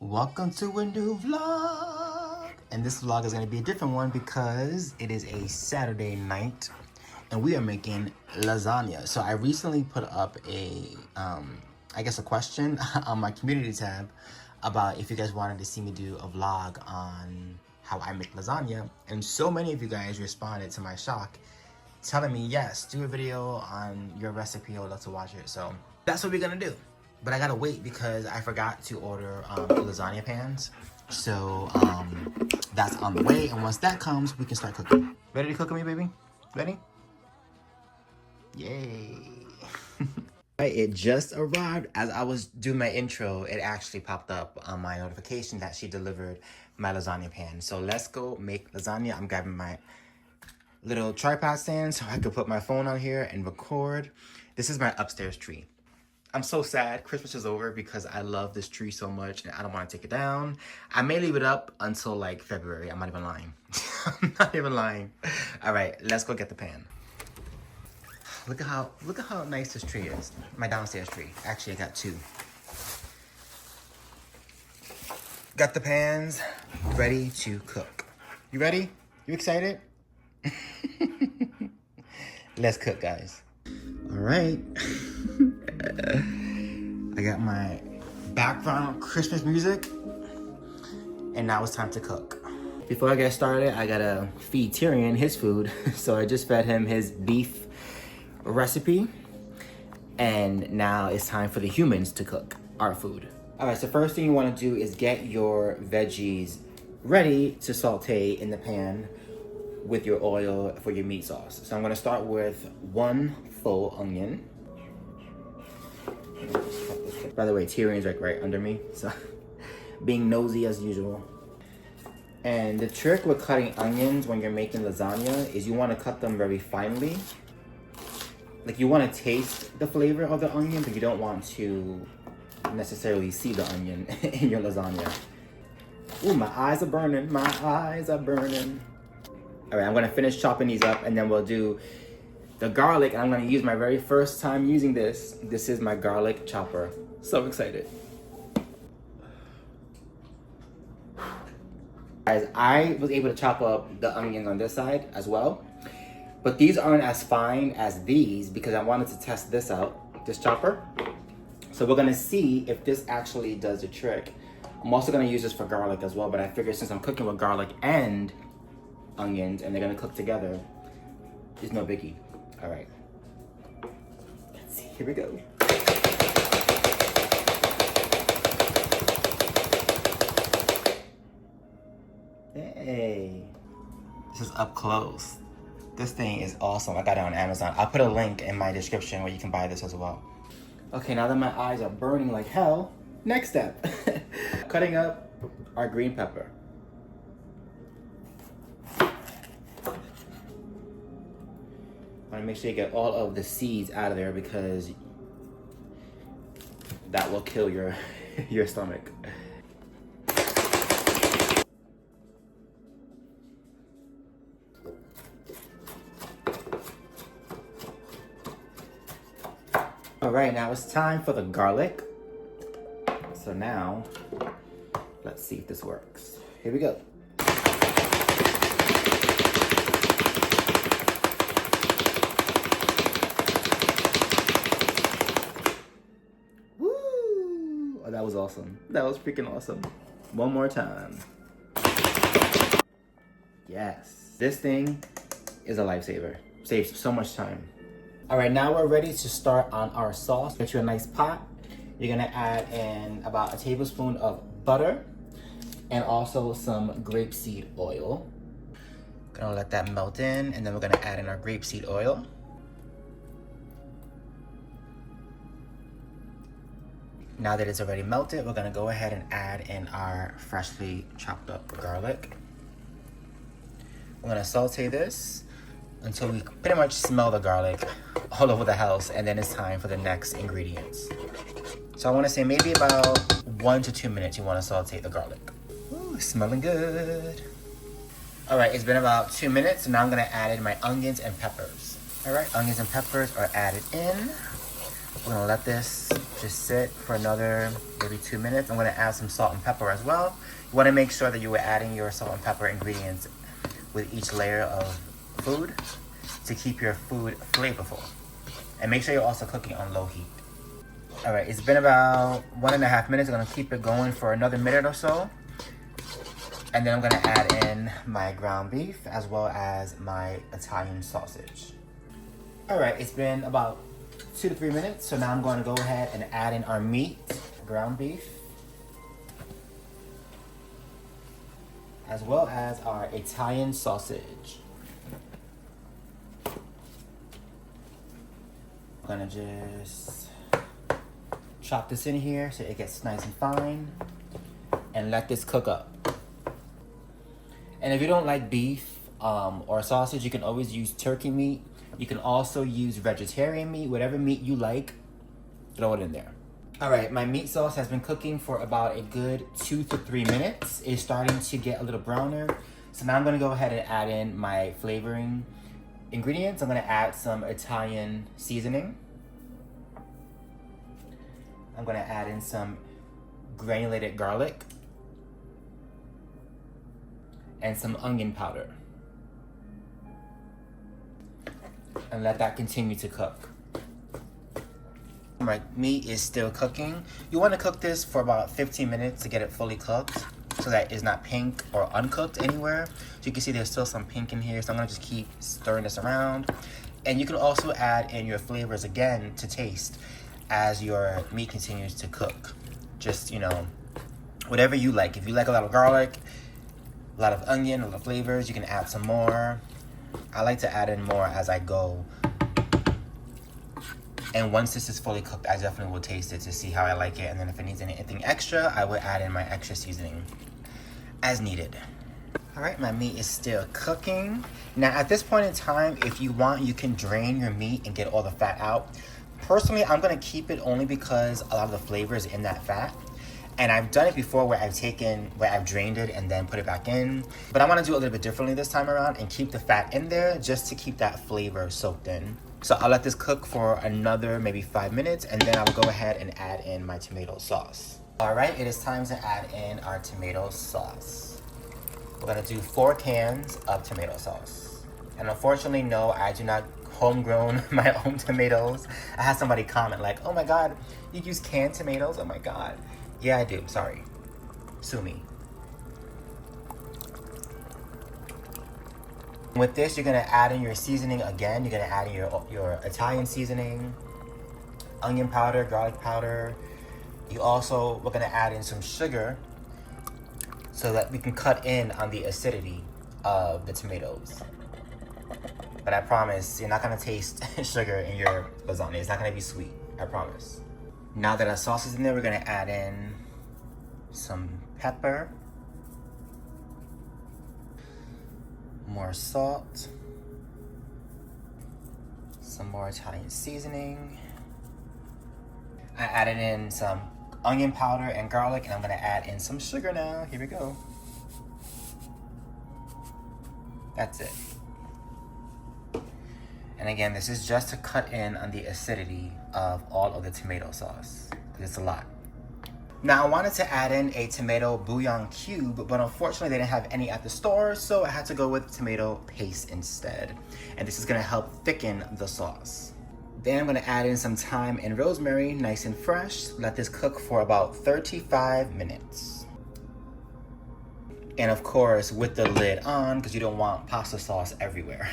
Welcome to a new vlog. And this vlog is going to be a different one because it is a Saturday night and we are making lasagna. So I recently put up a question on my community tab about if you guys wanted to see me do a vlog on how I make lasagna. And so many of you guys responded, to my shock, telling me, yes, do a video on your recipe. I would love to watch it. So that's what we're going to do. But I gotta wait because I forgot to order lasagna pans. So that's on the way, and once that comes, we can start cooking. Ready to cook with me, baby? Ready? Yay! It just arrived. As I was doing my intro, it actually popped up on my notification that she delivered my lasagna pan. So let's go make lasagna. I'm grabbing my little tripod stand so I could put my phone on here and record. This is my upstairs tree. I'm so sad Christmas is over because I love this tree so much and I don't want to take it down. I may leave it up until like February. I'm not even lying. I'm not even lying. All right, let's go get the pan. Look at how nice this tree is. My downstairs tree. Actually, I got two. Got the pans ready to cook. You ready? You excited? Let's cook, guys. All right. I got my background Christmas music, and now it's time to cook. Before I get started, I gotta feed Tyrion his food. So I just fed him his beef recipe, and now it's time for the humans to cook our food. All right, so first thing you wanna do is get your veggies ready to saute in the pan with your oil for your meat sauce. So I'm gonna start with one full onion. By the way, Tyrion's like right under me, so being nosy as usual. And the trick with cutting onions when you're making lasagna is you want to cut them very finely. Like, you want to taste the flavor of the onion, but you don't want to necessarily see the onion in your lasagna. Ooh, my eyes are burning, my eyes are burning. All right, I'm gonna finish chopping these up and then we'll do the garlic, and I'm gonna use my very first time using this. This is my garlic chopper. So excited. Guys, I was able to chop up the onions on this side as well, but these aren't as fine as these because I wanted to test this out, this chopper. So we're gonna see if this actually does the trick. I'm also gonna use this for garlic as well, but I figured since I'm cooking with garlic and onions and they're gonna cook together, it's no biggie. All right, let's see, here we go. Hey, this is up close. This thing is awesome. I got it on Amazon. I'll put a link in my description where you can buy this as well. Okay, now that my eyes are burning like hell, next step, cutting up our green pepper. Want to make sure you get all of the seeds out of there because that will kill your your stomach. All right, now it's time for the garlic. So now, let's see if this works. Here we go. That was awesome. That was freaking awesome. One more time. Yes. This thing is a lifesaver. Saves so much time. All right, now we're ready to start on our sauce. Get you a nice pot. You're gonna add in about a tablespoon of butter and also some grapeseed oil. Gonna let that melt in, and then we're gonna add in our grapeseed oil. Now that it's already melted, we're gonna go ahead and add in our freshly chopped up garlic. We're gonna saute this until we pretty much smell the garlic all over the house, and then it's time for the next ingredients. So I wanna say maybe about 1 to 2 minutes you wanna saute the garlic. Ooh, smelling good. All right, it's been about 2 minutes, so now I'm gonna add in my onions and peppers. All right, onions and peppers are added in. We're gonna let this just sit for another maybe 2 minutes. I'm gonna add some salt and pepper as well. You wanna make sure that you are adding your salt and pepper ingredients with each layer of food to keep your food flavorful. And make sure you're also cooking on low heat. All right, it's been about 1.5 minutes. I'm gonna keep it going for another minute or so. And then I'm gonna add in my ground beef as well as my Italian sausage. All right, it's been about 2 to 3 minutes. So now I'm gonna go ahead and add in our meat, ground beef, as well as our Italian sausage. I'm gonna just chop this in here so it gets nice and fine and let this cook up. And if you don't like beef or sausage, you can always use turkey meat. You can also use vegetarian meat, whatever meat you like, throw it in there. All right, my meat sauce has been cooking for about a good 2 to 3 minutes. It's starting to get a little browner. So now I'm gonna go ahead and add in my flavoring ingredients. I'm gonna add some Italian seasoning. I'm gonna add in some granulated garlic and some onion powder. And let that continue to cook. My meat is still cooking. You want to cook this for about 15 minutes to get it fully cooked so that it's not pink or uncooked anywhere. So you can see there's still some pink in here, so I'm gonna just keep stirring this around. And you can also add in your flavors again to taste as your meat continues to cook. Just, you know, whatever you like. If you like a lot of garlic, a lot of onion, a lot of flavors, you can add some more. I like to add in more as I go. And once this is fully cooked, I definitely will taste it to see how I like it. And then if it needs anything extra, I will add in my extra seasoning as needed. All right, my meat is still cooking. Now at this point in time, if you want, you can drain your meat and get all the fat out. Personally, I'm gonna keep it only because a lot of the flavor is in that fat. And I've done it before where I've drained it and then put it back in. But I wanna do it a little bit differently this time around and keep the fat in there just to keep that flavor soaked in. So I'll let this cook for another maybe 5 minutes and then I'll go ahead and add in my tomato sauce. All right, it is time to add in our tomato sauce. We're gonna do 4 cans of tomato sauce. And unfortunately, no, I do not homegrown my own tomatoes. I had somebody comment like, oh my God, you use canned tomatoes? Oh my God. Yeah, I do, sorry. Sue me. With this, you're gonna add in your seasoning again. You're gonna add in your Italian seasoning, onion powder, garlic powder. We're gonna add in some sugar so that we can cut in on the acidity of the tomatoes. But I promise, you're not gonna taste sugar in your lasagna. It's not gonna be sweet, I promise. Now that our sauce is in there, we're gonna add in some pepper, more salt, some more Italian seasoning. I added in some onion powder and garlic, and I'm gonna add in some sugar now. Here we go. That's it. And again, this is just to cut in on the acidity of all of the tomato sauce, because it's a lot. Now I wanted to add in a tomato bouillon cube, but unfortunately they didn't have any at the store, so I had to go with tomato paste instead. And this is gonna help thicken the sauce. Then I'm gonna add in some thyme and rosemary, nice and fresh. Let this cook for about 35 minutes. And of course, with the lid on, because you don't want pasta sauce everywhere.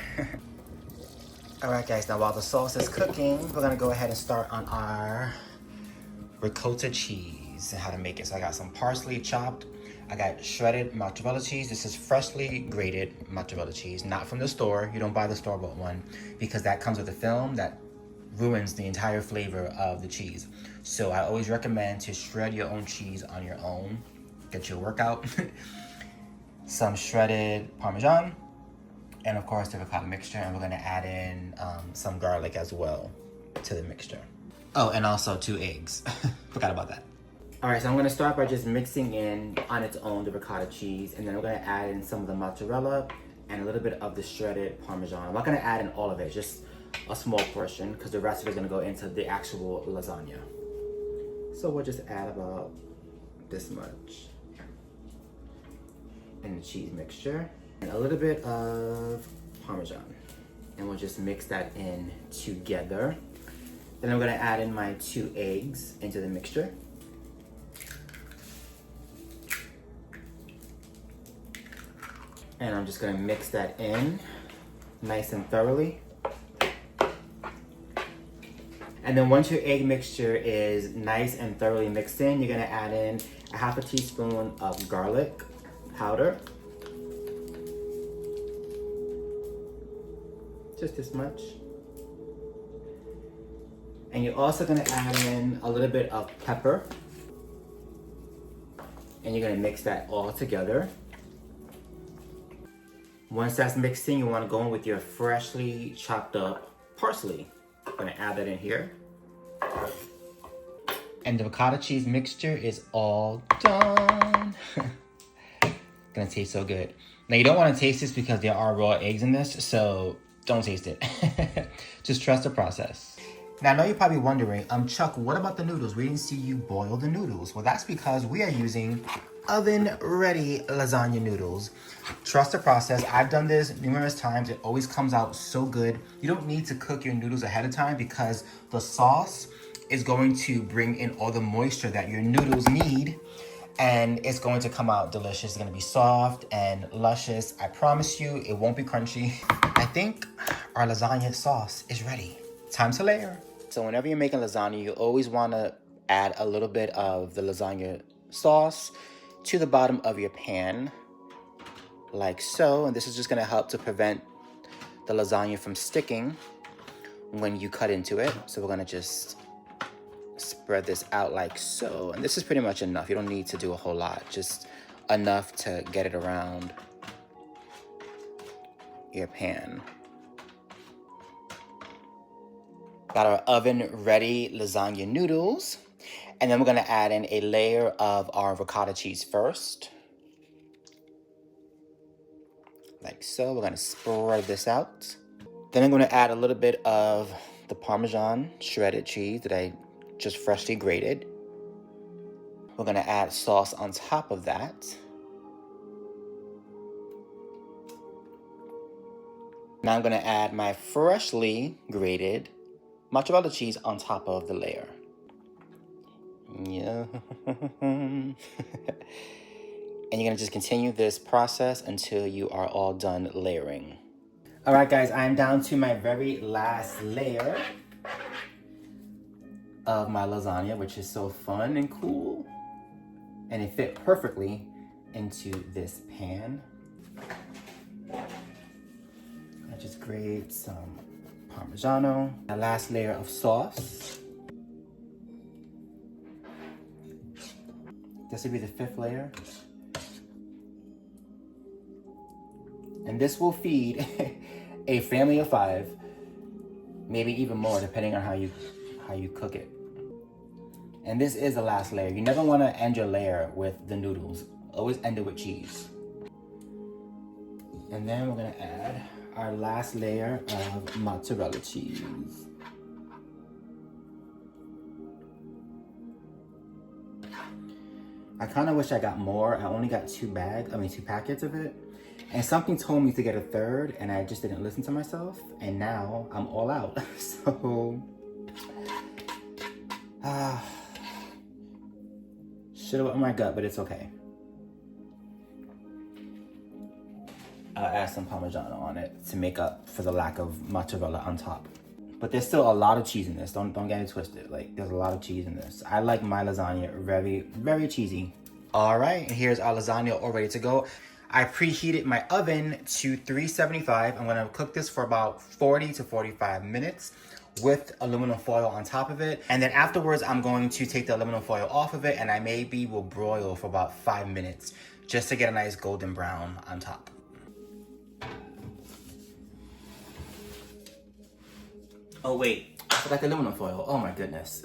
All right guys, now while the sauce is cooking, we're gonna go ahead and start on our ricotta cheese and how to make it. So I got some parsley chopped. I got shredded mozzarella cheese. This is freshly grated mozzarella cheese, not from the store. You don't buy the store-bought one because that comes with a film that ruins the entire flavor of the cheese. So I always recommend to shred your own cheese on your own. Get your workout. Some shredded parmesan. And of course the ricotta mixture, and we're gonna add in some garlic as well to the mixture. Oh, and also 2 eggs. Forgot about that. All right, so I'm gonna start by just mixing in on its own the ricotta cheese, and then we're gonna add in some of the mozzarella and a little bit of the shredded parmesan. I'm not gonna add in all of it, just a small portion because the rest of it is gonna go into the actual lasagna. So we'll just add about this much in the cheese mixture and a little bit of parmesan. And we'll just mix that in together. Then I'm gonna add in my 2 eggs into the mixture. And I'm just gonna mix that in nice and thoroughly. And then once your egg mixture is nice and thoroughly mixed in, you're gonna add in a half a teaspoon of garlic powder. Just this much. And you're also gonna add in a little bit of pepper. And you're gonna mix that all together. Once that's mixed in, you wanna go in with your freshly chopped up parsley. I'm gonna add that in here. And the ricotta cheese mixture is all done. Gonna taste so good. Now you don't wanna taste this because there are raw eggs in this, so don't taste it. Just trust the process. Now I know you're probably wondering, Chuck, what about the noodles? We didn't see you boil the noodles. Well, that's because we are using oven-ready lasagna noodles. Trust the process. I've done this numerous times. It always comes out so good. You don't need to cook your noodles ahead of time because the sauce is going to bring in all the moisture that your noodles need, and it's going to come out delicious. It's gonna be soft and luscious. I promise you, it won't be crunchy. I think our lasagna sauce is ready. Time to layer. So whenever you're making lasagna, you always wanna add a little bit of the lasagna sauce to the bottom of your pan, like so. And this is just gonna help to prevent the lasagna from sticking when you cut into it. So we're gonna just spread this out like so. And this is pretty much enough. You don't need to do a whole lot, just enough to get it around your pan. Got our oven ready lasagna noodles. And then we're gonna add in a layer of our ricotta cheese first. Like so. We're gonna spread this out. Then I'm gonna add a little bit of the Parmesan shredded cheese that I just freshly grated. We're gonna add sauce on top of that. Now I'm gonna add my freshly grated mozzarella cheese on top of the layer. Yeah. And you're gonna just continue this process until you are all done layering. All right, guys, I'm down to my very last layer of my lasagna, which is so fun and cool. And it fit perfectly into this pan. I just grate some Parmigiano. My last layer of sauce. This will be the 5th layer. And this will feed a family of 5, maybe even more, depending on how you cook it. And this is the last layer. You never want to end your layer with the noodles. Always end it with cheese. And then we're going to add our last layer of mozzarella cheese. I kind of wish I got more. I only got 2 packets of it. And something told me to get a 3rd, and I just didn't listen to myself. And now I'm all out. So, should have went with my gut, but it's okay. I'll add some Parmigiano on it to make up for the lack of mozzarella on top. But there's still a lot of cheese in this. Don't get it twisted. Like, there's a lot of cheese in this. I like my lasagna very, very cheesy. All right, and here's our lasagna all ready to go. I preheated my oven to 375. I'm gonna cook this for about 40 to 45 minutes with aluminum foil on top of it. And then afterwards, I'm going to take the aluminum foil off of it, and I maybe will broil for about 5 minutes just to get a nice golden brown on top. Oh wait, I forgot the aluminum foil. Oh my goodness.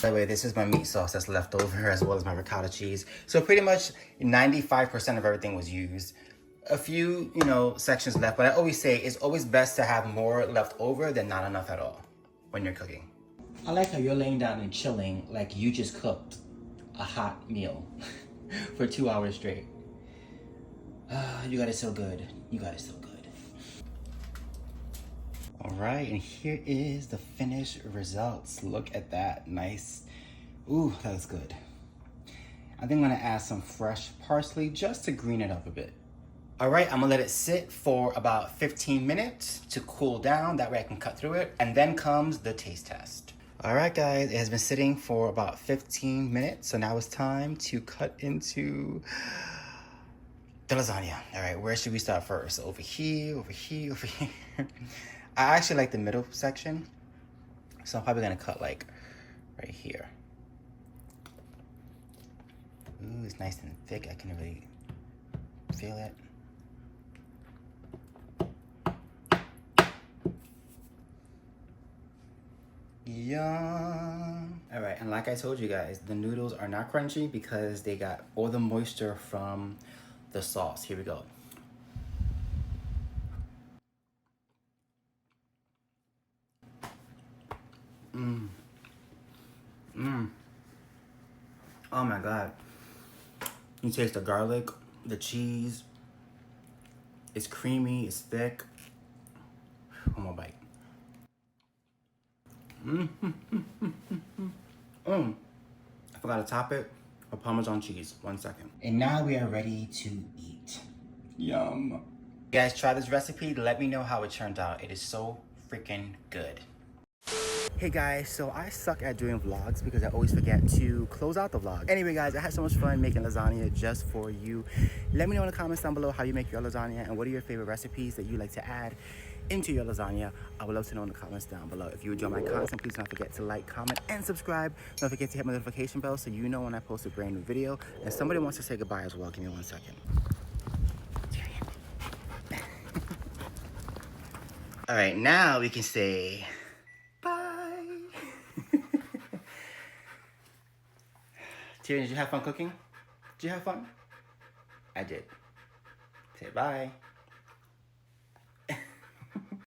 By the way, this is my meat sauce that's left over, as well as my ricotta cheese. So pretty much 95% of everything was used. a few, sections left, but I always say it's always best to have more left over than not enough at all when you're cooking. I like how you're laying down and chilling like you just cooked a hot meal for 2 hours straight. You got it so good. You got it so good. All right, and here is the finished results. Look at that, nice. Ooh, that looks good. I think I'm gonna add some fresh parsley just to green it up a bit. All right, I'm gonna let it sit for about 15 minutes to cool down. That way I can cut through it. And then comes the taste test. All right, guys, it has been sitting for about 15 minutes. So now it's time to cut into the lasagna. All right, where should we start first? Over here, over here, over here. I actually like the middle section. So I'm probably gonna cut like right here. Ooh, it's nice and thick. I can really feel it. Yum. All right, and like I told you guys, the noodles are not crunchy because they got all the moisture from the sauce. Here we go. Oh my God. You taste the garlic, the cheese. It's creamy, it's thick. One more bite. I forgot to top it with Parmesan cheese. 1 second. And now we are ready to eat. Yum. You guys try this recipe. Let me know how it turned out. It is so freaking good. Hey guys, so I suck at doing vlogs because I always forget to close out the vlog. Anyway guys, I had so much fun making lasagna just for you. Let me know in the comments down below how you make your lasagna and what are your favorite recipes that you like to add into your lasagna. I would love to know in the comments down below. If you enjoy my content, please don't forget to like, comment, and subscribe. Don't forget to hit my notification bell so you know when I post a brand new video. And somebody wants to say goodbye as well. Give me 1 second. Tyrion. All right, now we can say bye. Tyrion, did you have fun cooking? Did you have fun? I did. Say bye.